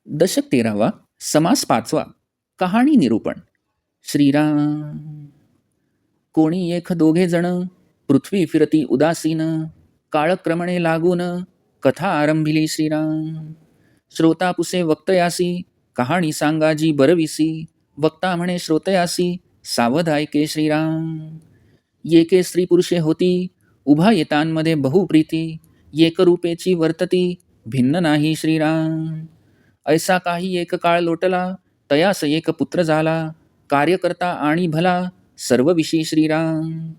दशक 13वा, समास 5वा, कहाणी निरूपण. श्रीराम. कोणी एक दोघे जण, पृथ्वी फिरती उदासीन, काळक्रमणे लागून, कथा आरंभिली श्रीराम. श्रोतापुसे वक्तयासी, कहाणी सांगाजी बरविसी, वक्ता म्हणे श्रोतयासी, सावध ऐके श्रीराम. येके स्त्री पुरुषे होती, उभा येतांमध्ये बहुप्रीती, एकरूपेची वर्तती, भिन्न नाही श्रीराम. ऐसा काही एक काळ लोटला, तयास एक पुत्र झाला, कार्यकर्ता आणि भला, सर्वविषयी श्रीराम.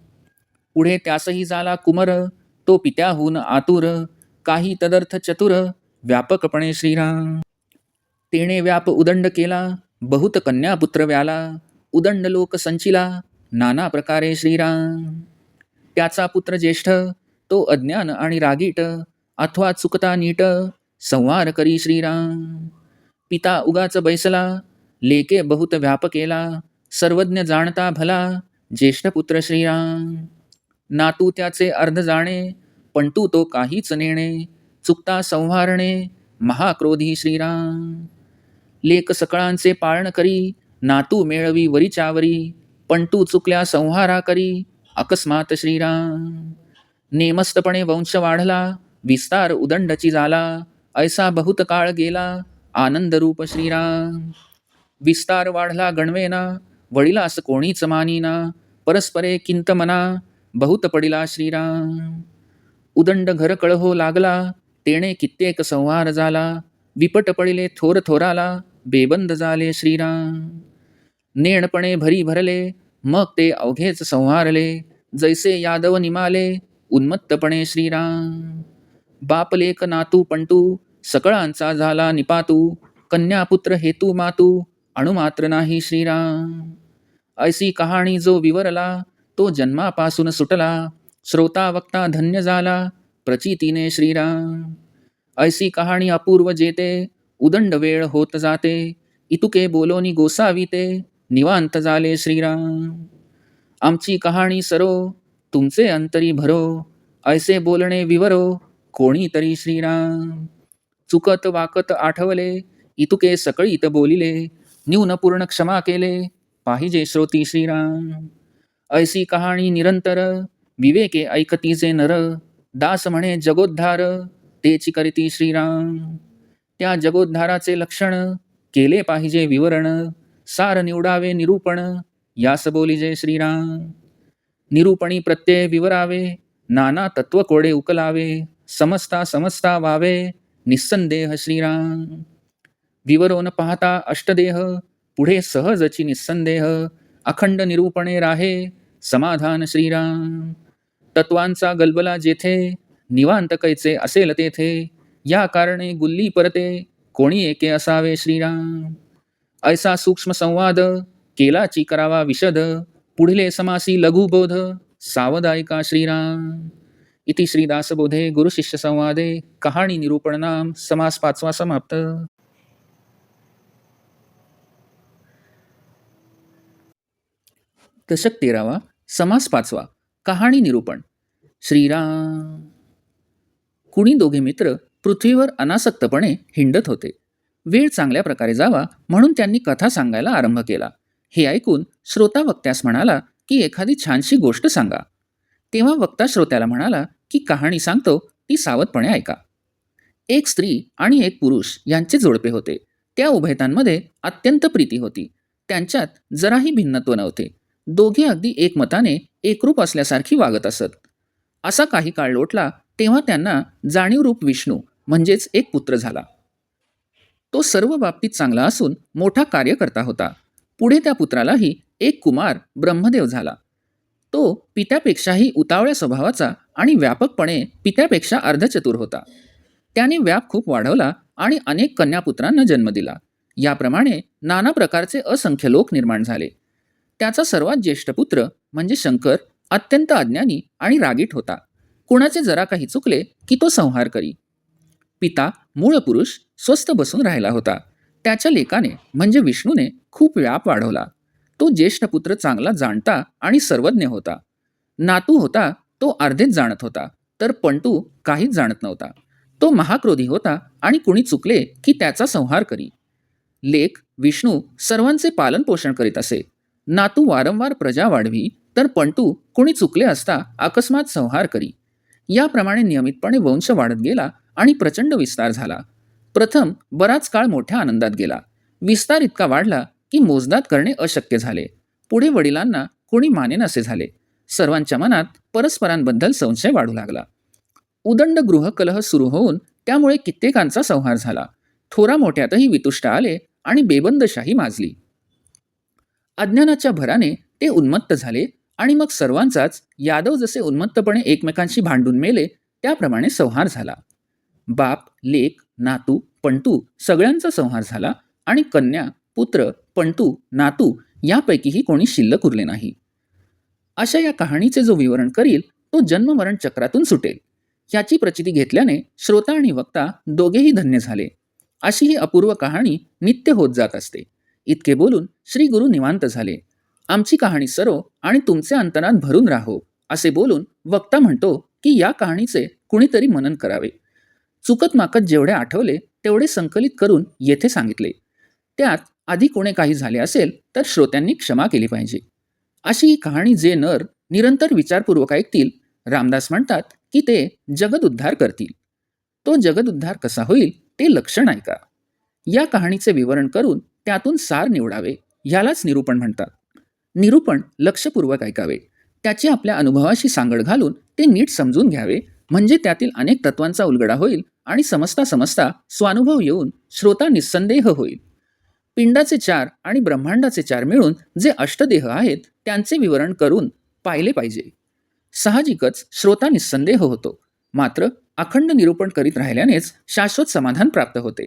पुढे त्यासही झाला कुमर, तो पित्याहून आतुर, काही तदर्थ चतुर, व्यापकपणे श्रीराम. तेणे व्याप उदंड केला, बहुत कन्यापुत्र व्याला, उदंड लोक संचिला, नाना प्रकारे श्रीराम. त्याचा पुत्र ज्येष्ठ, तो अज्ञान आणि रागीट, अथवा चुकता नीट, संहार करी श्रीराम. पिता उगाच बैसला, लेके बहुत व्याप केला, सर्वज्ञ जाणता भला, ज्येष्ठ पुत्र श्रीराम. नातू त्याचे अर्ध जाणे, पण तो काहीच नेणे, चुकता संहारणे, महाक्रोधी श्रीराम. लेक सकळांचे पाळण करी, नातू मेळवी वरीच्यावरी, पण चुकल्या संहारा करी, अकस्मात श्रीराम. नेमस्तपणे वंश वाढला, विस्तार उदंडची झाला, ऐसा बहुत काळ गेला, आनंद रूप श्रीराम. विस्तार वाढला गणवेना, वडिलास कोणीच मानिना, परस्परे किंत मना, बहुत पडिला श्रीराम. उदंड घर कळहो लागला, तेणे कित्येक संहार झाला, विपट पडिले थोर थोराला, बेबंद झाले श्रीराम. नेणपणे भरी भरले, मग ते अवघेच संहारले, जैसे यादव निमाले, उन्मत्तपणे श्रीराम. बापलेक नातू पंटू, सकळांचा झाला निपातू, कन्यापुत्र हेतू मातू, अणुमात्र नाही श्रीराम. ऐसी कहाणी जो विवरला, तो जन्मापासून सुटला, श्रोता वक्ता धन्य झाला, प्रचितीने श्रीराम. ऐसी कहाणी अपूर्व जेते, उदंड वेळ होत जाते, इतुके बोलोनी गोसाविते, निवांत झाले श्रीराम. आमची कहाणी सरो, तुमचे अंतरी भरो, ऐसे बोलणे विवरो, कोणीतरी श्रीराम. चुकत वाकत आठवले, इतुके सकळीत बोलिले, न्यून पूर्ण क्षमा केले, पाहिजे श्रोती श्रीराम. ऐसी कहाणी निरंतर, विवेके ऐकतीचे नर, दास म्हणे जगोद्धार, तेची करीती श्रीराम. त्या जगोद्धाराचे लक्षण, केले पाहिजे विवरण, सार निवडावे निरूपण, यास बोलिजे श्रीराम. निरूपणी प्रत्यय विवरावे, नाना तत्व कोडे उकलावे, समजता समजता व्हावे, निस्संदेह श्रीराम. विवरोन पाहता अष्टदेह, पुढे सहजची निस्संदेह, अखंड निरूपणे राहे, समाधान श्रीराम. तत्वांचा गलबला जेथे, निवांत कैचे असेल तेथे, या कारणे गुल्ली परते, कोणी एके असावे श्रीराम. ऐसा सूक्ष्म संवाद, केलाची करावा विशद, पुढले समासी लघुबोध, सावधायिका श्रीराम. इति श्रीदासबोधे गुरुशिष्य संवादे कहाणी निरूपण नाम समास 5वा समाप्त. दशक 13वा, समास 5वा, कहाणी निरूपण. श्रीराम. कुणी दोघे मित्र पृथ्वीवर अनासक्तपणे हिंडत होते. वेळ चांगल्या प्रकारे जावा म्हणून त्यांनी कथा सांगायला आरंभ केला. हे ऐकून श्रोता वक्त्यास म्हणाला की एखादी छानशी गोष्ट सांगा. तेव्हा वक्ता श्रोत्याला म्हणाला की कहाणी सांगतो, ती सावधपणे ऐका. एक स्त्री आणि एक पुरुष यांचे जोडपे होते. त्या उभयतांमध्ये अत्यंत प्रीती होती. त्यांच्यात जराही भिन्नत्व नव्हते. दोघे अगदी एकमताने एकरूप असल्यासारखी वागत असत. असा काही काळ लोटला, तेव्हा त्यांना जाणीवरूप विष्णू म्हणजेच एक पुत्र झाला. तो सर्व बाबतीत चांगला असून मोठा कार्यकर्ता होता. पुढे त्या पुत्रालाही एक कुमार ब्रह्मदेव झाला. तो पित्यापेक्षाही उतावळ्या स्वभावाचा आणि व्यापकपणे पित्यापेक्षा अर्धचतुर होता. त्याने व्याप खूप वाढवला आणि अनेक कन्यापुत्रांना जन्म दिला. याप्रमाणे नाना प्रकारचे असंख्य लोक निर्माण झाले. त्याचा सर्वात ज्येष्ठ पुत्र म्हणजे शंकर अत्यंत अज्ञानी आणि रागीट होता. कुणाचे जरा काही चुकले की तो संहार करी. पिता मूळ पुरुष स्वस्थ बसून राहिला होता. त्याच्या लेकाने म्हणजे विष्णूने खूप व्याप वाढवला. तो ज्येष्ठ पुत्र चांगला जाणता आणि सर्वज्ञ होता. नातू होता तो अर्धेच जाणत होता, तर पंटू काहीच जाणत नव्हता. तो महाक्रोधी होता आणि कुणी चुकले की त्याचा संहार करी. लेक विष्णू सर्वांचे पालन पोषण करीत असे. नातू वारंवार प्रजा वाढवी, तर पंटू कुणी चुकले असता अकस्मात संहार करी. याप्रमाणे नियमितपणे वंश वाढत गेला आणि प्रचंड विस्तार झाला. प्रथम बराच काळ मोठ्या आनंदात गेला. विस्तार इतका वाढला की मोजदाद करणे अशक्य झाले. पुढे वडिलांना कोणी मानेनासे झाले. सर्वांच्या मनात परस्परांबद्दल संशय वाढू लागला. उदंड गृहकलह सुरू होऊन त्यामुळे कित्येकांचा संहार झाला. थोरा मोठ्यातही वितुष्ट आले आणि बेबंदशाही माजली. अज्ञानाच्या भराने ते उन्मत्त झाले आणि मग सर्वांचाच यादव जसे उन्मत्तपणे एकमेकांशी भांडून मेले त्याप्रमाणे संहार झाला. बाप, लेक, नातू, पंटू सगळ्यांचा संहार झाला आणि कन्या, पुत्र, पंटू, नातू यापैकीही कोणी शिल्लक उरले नाही. अशा या कहाणीचे जो विवरण करील तो जन्ममरण चक्रातून सुटेल. याची प्रचिती घेतल्याने श्रोता आणि वक्ता दोघेही धन्य झाले. अशी ही अपूर्व कहाणी नित्य होत जात असते. इतके बोलून श्री गुरु निवांत झाले. आमची कहाणी सरो आणि तुमचे अंतरात भरून राहो असे बोलून वक्ता म्हणतो की या कहाणीचे कुणीतरी मनन करावे. चुकत माकत जेवढे आठवले तेवढे संकलित करून येथे सांगितले. त्यात आधी कोणे काही झाले असेल तर श्रोत्यांनी क्षमा केली पाहिजे. अशी ही कहाणी जे नर निरंतर विचारपूर्वक ऐकतील, रामदास म्हणतात की ते जगदुद्धार करतील. तो जगदुद्धार कसा होईल ते लक्षण ऐका. या कहाणीचे विवरण करून त्यातून सार निवडावे, यालाच निरूपण म्हणतात. निरूपण लक्षपूर्वक ऐकावे, त्याची आपल्या अनुभवाशी सांगड घालून ते नीट समजून घ्यावे, म्हणजे त्यातील अनेक तत्वांचा उलगडा होईल आणि समजता समजता स्वानुभव येऊन श्रोता निस्संदेह होईल. पिंडाचे 4 आणि ब्रह्मांडाचे 4 मिळून जे अष्टदेह आहेत त्यांचे विवरण करून पाहिले पाहिजे. साहजिकच श्रोता निस्संदेह होतो. मात्र अखंड निरूपण करीत राहिल्यानेच शाश्वत समाधान प्राप्त होते.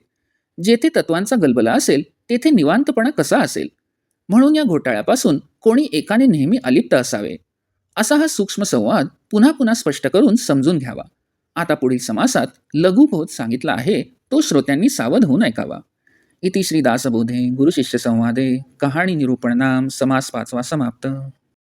जेथे तत्वांचा गलबला असेल तेथे निवांतपणा कसा असेल. म्हणून या घोटाळ्यापासून कोणी एकाने नेहमी अलिप्त असावे. असा हा सूक्ष्म संवाद पुन्हा पुन्हा स्पष्ट करून समजून घ्यावा. आता पुढील समासात लघुबोध सांगितला आहे तो श्रोत्यांनी सावध होऊन ऐकावा. इति श्री दासबोधे गुरुशिष्य संवादे कहाणी निरूपण नाम समास 5वा समाप्त.